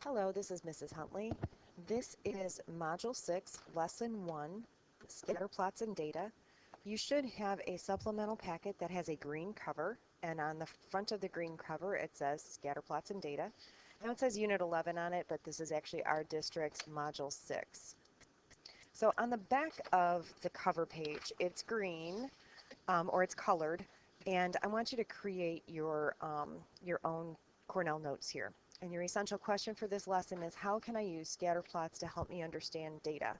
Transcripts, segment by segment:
Hello, this is Mrs. Huntley. This is Module 6, Lesson 1, Scatter Plots and Data. You should have a supplemental packet that has a green cover, and on the front of the green cover it says Scatter Plots and Data. Now it says Unit 11 on it, but this is actually our district's Module 6. So on the back of the cover page, it's green, or it's colored, and I want you to create your own Cornell notes here. And your essential question for this lesson is, how can I use scatter plots to help me understand data?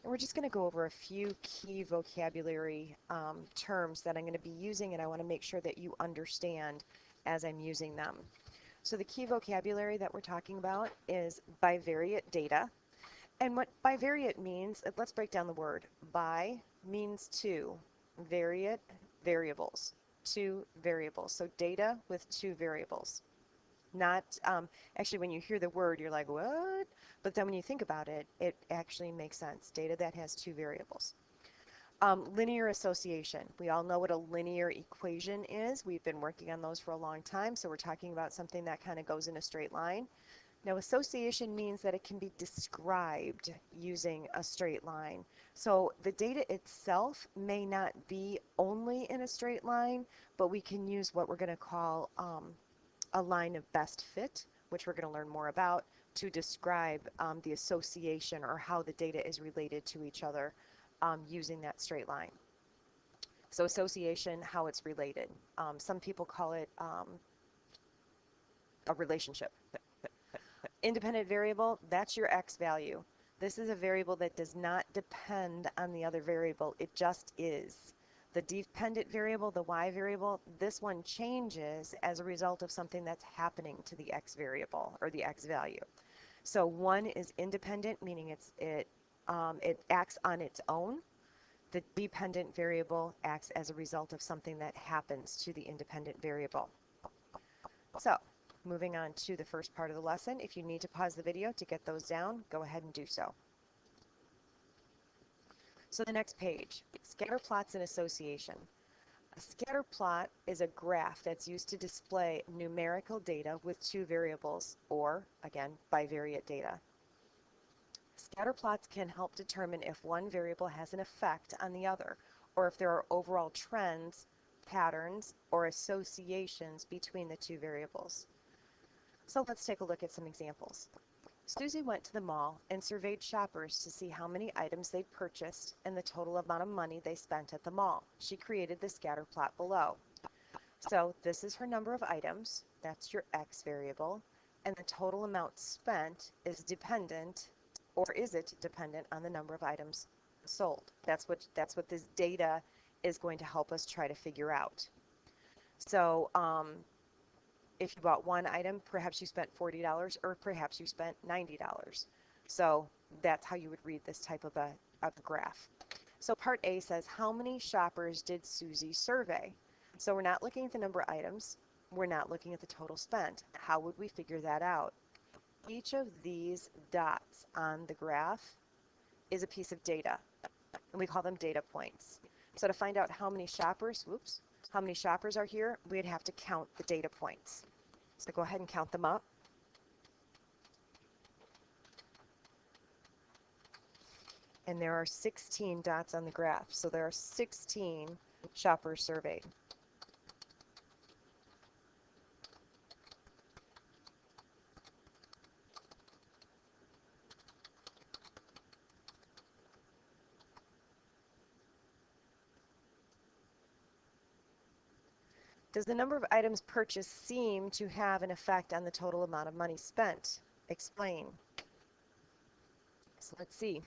And we're just going to go over a few key vocabulary terms that I'm going to be using, and I want to make sure that you understand as I'm using them. So the key vocabulary that we're talking about is bivariate data. And what bivariate means, let's break down the word. Bi means two, variate, variables, two variables. So data with two variables. Not, actually when you hear the word, you're like, what? But then when you think about it, it actually makes sense. Data that has two variables. Linear association. We all know what a linear equation is. We've been working on those for a long time, so we're talking about something that kind of goes in a straight line. Now, association means that it can be described using a straight line. So the data itself may not be only in a straight line, but we can use what we're going to call a line of best fit, which we're going to learn more about, to describe the association or how the data is related to each other using that straight line. So association, how it's related. Some people call it a relationship. Independent variable, that's your x value. This is a variable that does not depend on the other variable. It just is. The dependent variable, the y variable, this one changes as a result of something that's happening to the x variable or the x value. So one is independent, meaning it acts on its own. The dependent variable acts as a result of something that happens to the independent variable. So moving on to the first part of the lesson, if you need to pause the video to get those down, go ahead and do so. So the next page, scatter plots and association. A scatter plot is a graph that's used to display numerical data with two variables, or, again, bivariate data. Scatter plots can help determine if one variable has an effect on the other, or if there are overall trends, patterns, or associations between the two variables. So let's take a look at some examples. Susie went to the mall and surveyed shoppers to see how many items they'd purchased and the total amount of money they spent at the mall. She created the scatter plot below. So this is her number of items, that's your x variable, and the total amount spent is dependent, or is it dependent on the number of items sold? That's what this data is going to help us try to figure out. So if you bought one item, perhaps you spent $40 or perhaps you spent $90. So that's how you would read this type of a graph. So part A says, how many shoppers did Susie survey? So we're not looking at the number of items. We're not looking at the total spent. How would we figure that out? Each of these dots on the graph is a piece of data, and we call them data points. So to find out how many shoppers, how many shoppers are here, we'd have to count the data points. So go ahead and count them up. And there are 16 dots on the graph. So there are 16 shoppers surveyed. Does the number of items purchased seem to have an effect on the total amount of money spent? Explain. So let's see.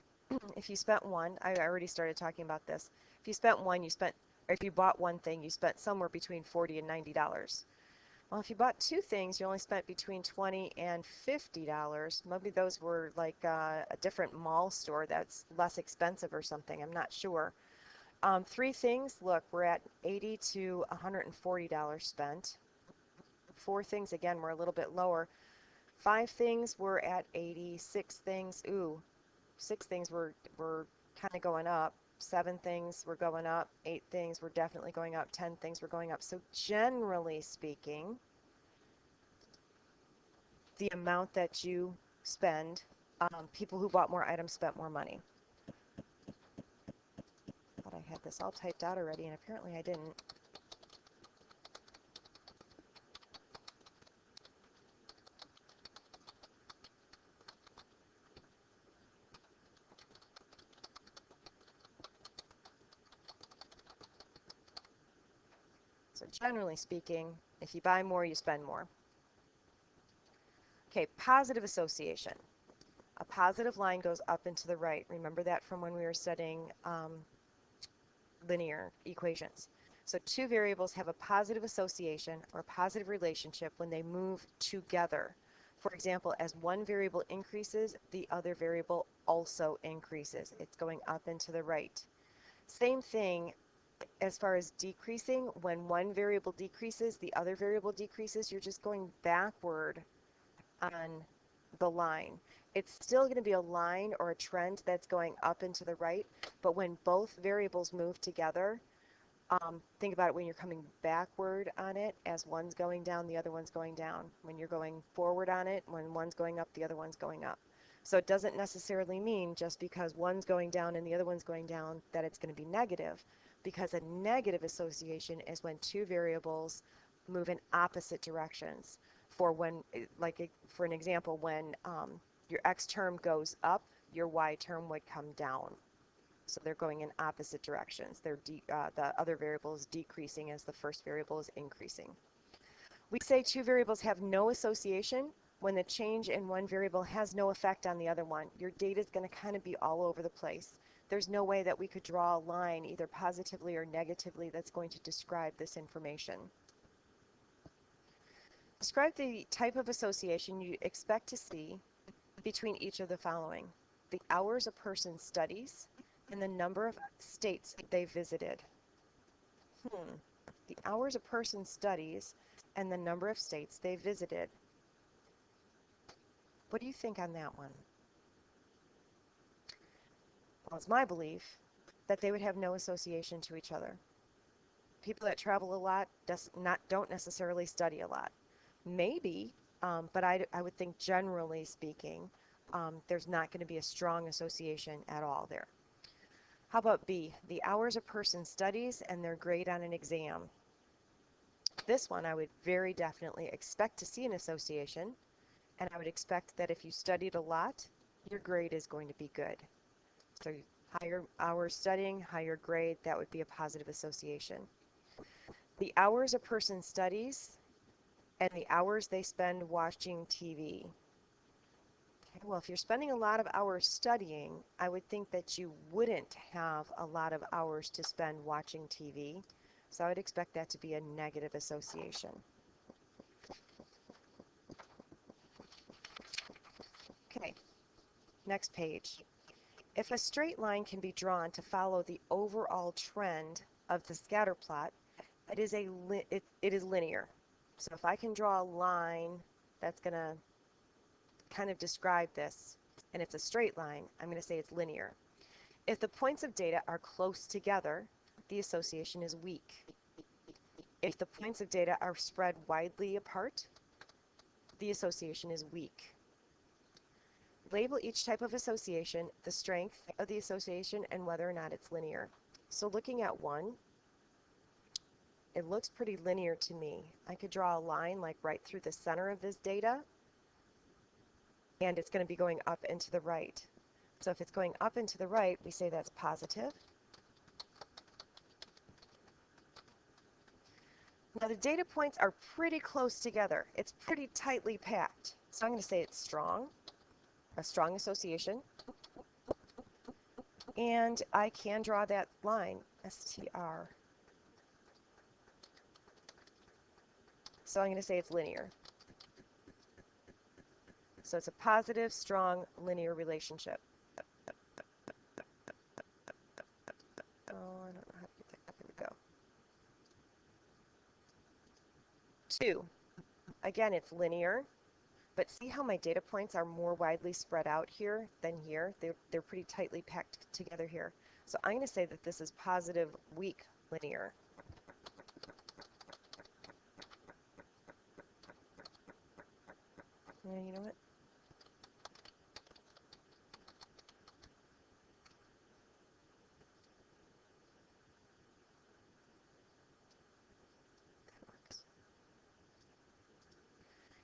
If you spent one, I already started talking about this. If you spent one, or if you bought one thing, you spent somewhere between $40 and $90. Well, if you bought two things, you only spent between $20 and $50. Maybe those were like a different mall store that's less expensive or something. I'm not sure. Three things, look, we're at $80 to $140 spent. Four things, again, we're a little bit lower. Five things, we're at 80. Six things, six things we're kind of going up. Seven things we're going up. Eight things we're definitely going up. 10 things we're going up. So generally speaking, the amount that you spend, people who bought more items spent more money. Thought I had this all typed out already, and apparently I didn't. So generally speaking, if you buy more, you spend more. Okay, positive association. A positive line goes up and to the right. Remember that from when we were studying linear equations. So two variables have a positive association or positive relationship when they move together. For example, as one variable increases, the other variable also increases. It's going up and to the right. Same thing as far as decreasing. When one variable decreases, the other variable decreases. You're just going backward on the line. It's still going to be a line or a trend that's going up and to the right, but when both variables move together, think about it when you're coming backward on it, as one's going down, the other one's going down. When you're going forward on it, when one's going up, the other one's going up. So it doesn't necessarily mean just because one's going down and the other one's going down that it's going to be negative, because a negative association is when two variables move in opposite directions. For when, like for an example, when your x term goes up, your y term would come down. So they're going in opposite directions. The other variable is decreasing as the first variable is increasing. We say two variables have no association when the change in one variable has no effect on the other one. Your data is going to kind of be all over the place. There's no way that we could draw a line either positively or negatively that's going to describe this information. Describe the type of association you expect to see between each of the following: the hours a person studies and the number of states they visited. The hours a person studies and the number of states they visited. What do you think on that one? Well, it's my belief that they would have no association to each other. People that travel a lot don't necessarily study a lot. Maybe, but I would think generally speaking, there's not going to be a strong association at all there. How about B, the hours a person studies and their grade on an exam? This one I would very definitely expect to see an association, and I would expect that if you studied a lot, your grade is going to be good. So higher hours studying, higher grade, that would be a positive association. The hours a person studies and the hours they spend watching TV. Okay, well, if you're spending a lot of hours studying, I would think that you wouldn't have a lot of hours to spend watching TV. So I would expect that to be a negative association. Okay, next page. If a straight line can be drawn to follow the overall trend of the scatter plot, it is linear. So if I can draw a line that's going to kind of describe this, and it's a straight line, I'm going to say it's linear. If the points of data are close together, the association is weak. If the points of data are spread widely apart, the association is weak. Label each type of association, the strength of the association, and whether or not it's linear. So looking at one, it looks pretty linear to me. I could draw a line like right through the center of this data, and it's going to be going up and to the right. So if it's going up and to the right, we say that's positive. Now the data points are pretty close together. It's pretty tightly packed. So I'm going to say it's strong, a strong association. And I can draw that line, STR. So I'm going to say it's linear. So it's a positive, strong, linear relationship. Oh, I don't know how to get that. Here we go. 2. Again, it's linear, but see how my data points are more widely spread out here than here? They're pretty tightly packed together here. So I'm going to say that this is positive, weak, linear. You know what?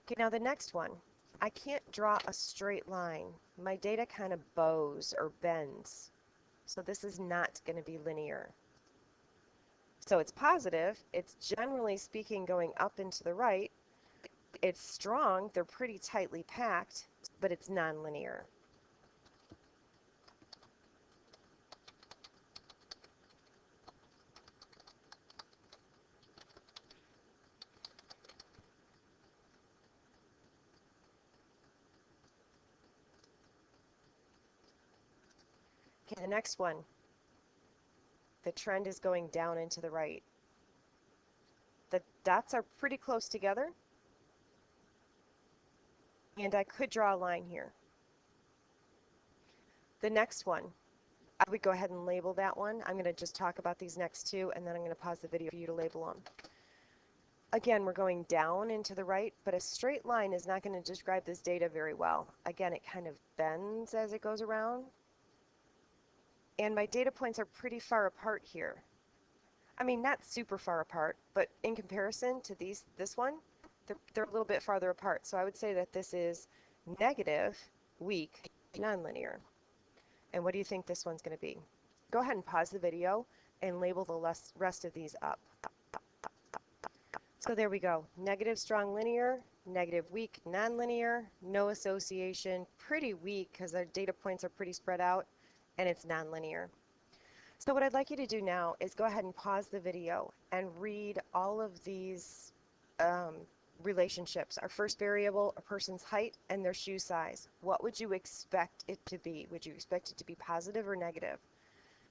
Okay, now the next one. I can't draw a straight line. My data kind of bows or bends. So this is not going to be linear. So it's positive. It's generally speaking going up and to the right. It's strong. They're pretty tightly packed, but it's nonlinear. Okay, the next one. The trend is going down and to the right. The dots are pretty close together. And I could draw a line here. The next one, I would go ahead and label that one. I'm going to just talk about these next two, and then I'm going to pause the video for you to label them. Again, we're going down and to the right, but a straight line is not going to describe this data very well. Again, it kind of bends as it goes around. And my data points are pretty far apart here. I mean, not super far apart, but in comparison to this one, they're a little bit farther apart. So I would say that this is negative, weak, nonlinear. And what do you think this one's going to be? Go ahead and pause the video and label the rest of these up. So there we go. Negative, strong, linear, negative, weak, nonlinear, no association, pretty weak because our data points are pretty spread out, and it's nonlinear. So what I'd like you to do now is go ahead and pause the video and read all of these relationships. Our first variable, a person's height, and their shoe size. What would you expect it to be? Would you expect it to be positive or negative?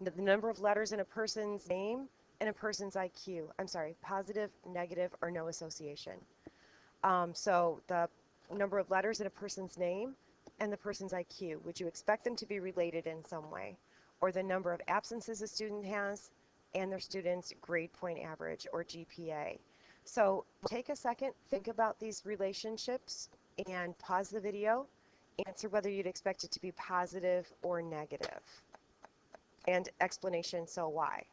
The number of letters in a person's name and a person's IQ. I'm sorry, positive, negative, or no association. So the number of letters in a person's name and the person's IQ. Would you expect them to be related in some way? Or the number of absences a student has and their student's grade point average or GPA. So take a second, think about these relationships, and pause the video. Answer whether you'd expect it to be positive or negative. And explanation, so why.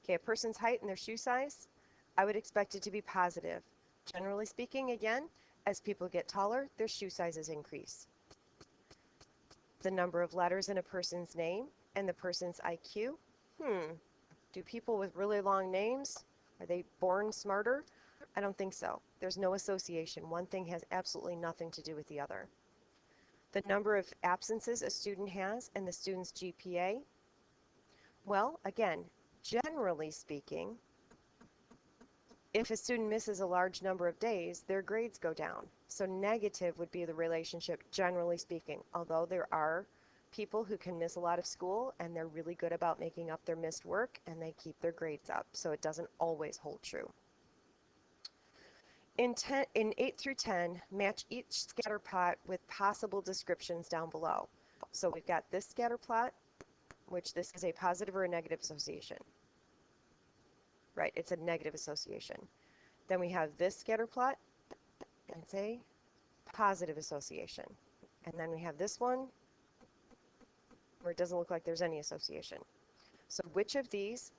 Okay, a person's height and their shoe size, I would expect it to be positive. Generally speaking, again, as people get taller, their shoe sizes increase. The number of letters in a person's name and the person's IQ. Do people with really long names, are they born smarter? I don't think so. There's no association. One thing has absolutely nothing to do with the other. The number of absences a student has and the student's GPA. Well, again, generally speaking, if a student misses a large number of days, their grades go down. So negative would be the relationship, generally speaking, although there are people who can miss a lot of school and they're really good about making up their missed work and they keep their grades up. So it doesn't always hold true. In 8 through 10, match each scatter plot with possible descriptions down below. So we've got this scatter plot, which this is a positive or a negative association. Right, it's a negative association. Then we have this scatter plot, and it's a positive association. And then we have this one, where it doesn't look like there's any association. So which of these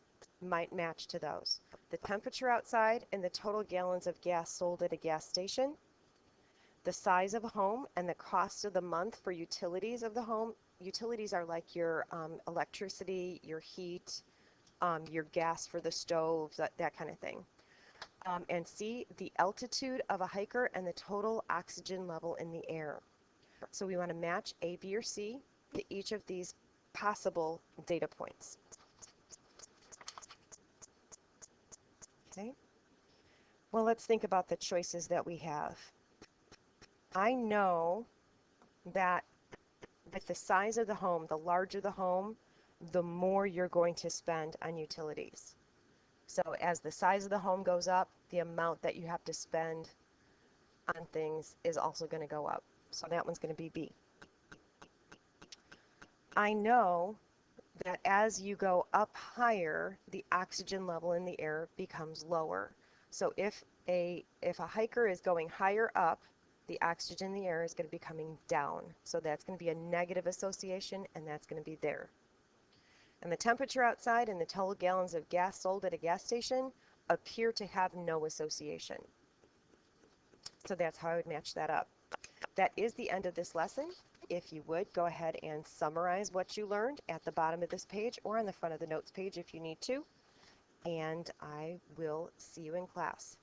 might match to those? The temperature outside and the total gallons of gas sold at a gas station, the size of a home and the cost of the month for utilities of the home. Utilities are like your electricity, your heat, your gas for the stove, that kind of thing. And C, the altitude of a hiker and the total oxygen level in the air. So we want to match A, B, or C to each of these possible data points. Okay. Well, let's think about the choices that we have. I know that with the size of the home, the larger the home, the more you're going to spend on utilities. So as the size of the home goes up, the amount that you have to spend on things is also going to go up. So that one's going to be B. I know that as you go up higher, the oxygen level in the air becomes lower. So if a hiker is going higher up, the oxygen in the air is going to be coming down. So that's going to be a negative association, and that's going to be there. And the temperature outside and the total gallons of gas sold at a gas station appear to have no association. So that's how I would match that up. That is the end of this lesson. If you would, go ahead and summarize what you learned at the bottom of this page or on the front of the notes page if you need to. And I will see you in class.